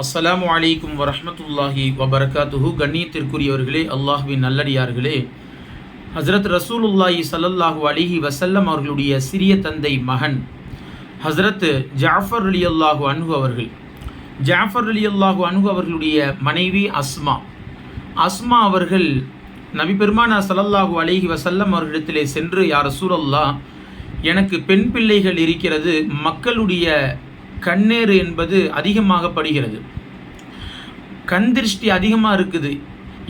அஸ்ஸலாமு அலைக்கும் வரஹ்மத்துல்லாஹி வபரகாத்துஹு. கண்ணியத்திற்குரியவர்களே, அல்லாஹ்வின் நல்லடியார்களே, ஹஸ்ரத் ரசூலுல்லாஹி ஸல்லல்லாஹு அலைஹி வஸல்லம் அவர்களுடைய சிறிய தந்தை மகன் ஹஸ்ரத் ஜாஃபர் ரலியல்லாஹு அன்ஹு அவர்கள், ஜாஃபர் ரலியல்லாஹு அன்ஹு அவர்களுடைய மனைவி அஸ்மா அவர்கள் நபி பெருமானா ஸல்லல்லாஹு அலைஹி வஸல்லம் அவர்களிடத்திலே சென்று, யா ரசூலல்லாஹ், எனக்கு பெண் பிள்ளைகள் இருக்கிறது, மக்களுடைய கண்ணேறு என்பது அதிகமாக படுகிறது, கண் திருஷ்டி அதிகமாக இருக்குது,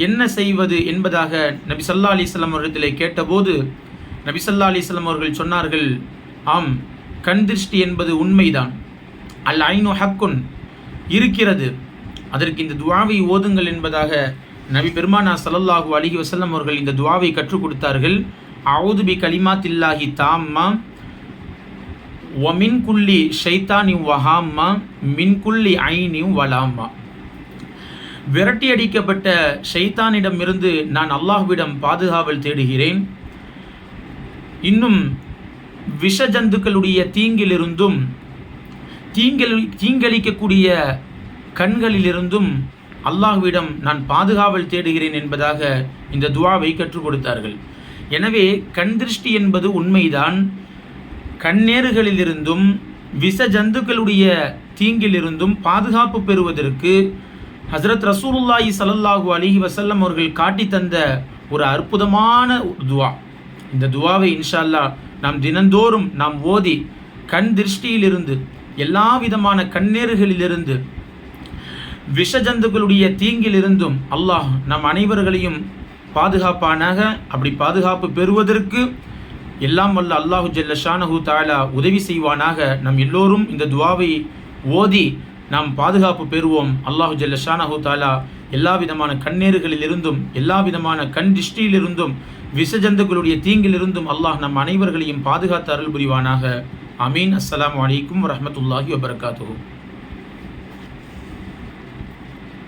என்ன செய்வது என்பதாக நபி ஸல்லல்லாஹு அலைஹி வஸல்லம் அவர்களிடத்திலே கேட்டபோது நபி ஸல்லல்லாஹு அலைஹி வஸல்லம் அவர்கள் சொன்னார்கள், ஆம், கண் திருஷ்டி என்பது உண்மைதான், அல் ஐனு ஹக்குன், இருக்கிறது, அதற்கு இந்த துஆவை ஓதுங்கள் என்பதாக நபி பெருமானா ஸல்லல்லாஹு அலைஹி வஸல்லம் அவர்கள் இந்த துஆவை கற்றுக் கொடுத்தார்கள். அஊது பி கலிமாத்தில்லாஹி தாம்மா வமின் குல்லி ஷைத்தானி வஹாம்மா மின் குல்லி ஐனி வலாம்மா. விரட்டி அடிக்கப்பட்ட ஷைத்தானிடமிருந்து நான் அல்லாஹ்விடம் பாதுகாவல் தேடுகிறேன். இன்னும் விஷ ஜந்துக்களுடைய தீங்கிலிருந்தும் தீங்களிக்கக்கூடிய கண்களிலிருந்தும் அல்லாஹ்விடம் நான் பாதுகாவல் தேடுகிறேன் என்பதாக இந்த துஆவை கற்றுக் கொடுத்தார்கள். எனவே கண் திருஷ்டி என்பது உண்மைதான். கண்ணேறுகளிலிருந்தும் விஷ ஜந்துக்களுடைய தீங்கிலிருந்தும் பாதுகாப்பு பெறுவதற்கு ஹஸ்ரத் ரசூலுல்லாஹி ஸல்லல்லாஹு அலைஹி வஸல்லம் அவர்கள் காட்டி தந்த ஒரு அற்புதமான துஆ. இந்த துஆவை இன்ஷா அல்லாஹ் நாம் தினந்தோறும் நாம் ஓதி கண் திருஷ்டியிலிருந்து, எல்லா விதமான கண்ணேறுகளிலிருந்து, விஷ ஜந்துக்களுடைய தீங்கிலிருந்தும் அல்லாஹ் நம் அனைவர்களையும் பாதுகாப்பானாக. அப்படி பாதுகாப்பு பெறுவதற்கு எல்லாம் வல்ல அல்லாஹு ஜல்ல ஷானஹு தஆலா உதவி செய்வானாக. நம் எல்லோரும் இந்த துஆவை ஓதி நாம் பாதுகாப்பு பெறுவோம். அல்லாஹு ஜல்ல ஷானஹு தஆலா எல்லா விதமான கண்ணேறுகளிலிருந்தும், எல்லா விதமான கண் திருஷ்டியிலிருந்தும், விஷஜந்துக்களுடைய தீங்கிலிருந்தும் அல்லாஹ் நம் அனைவர்களையும் பாதுகாத்து அருள் புரிவானாக. ஆமீன். அஸ்ஸலாமு அலைக்கும் வரஹ்மத்துல்லாஹி வபரகாத்துஹு.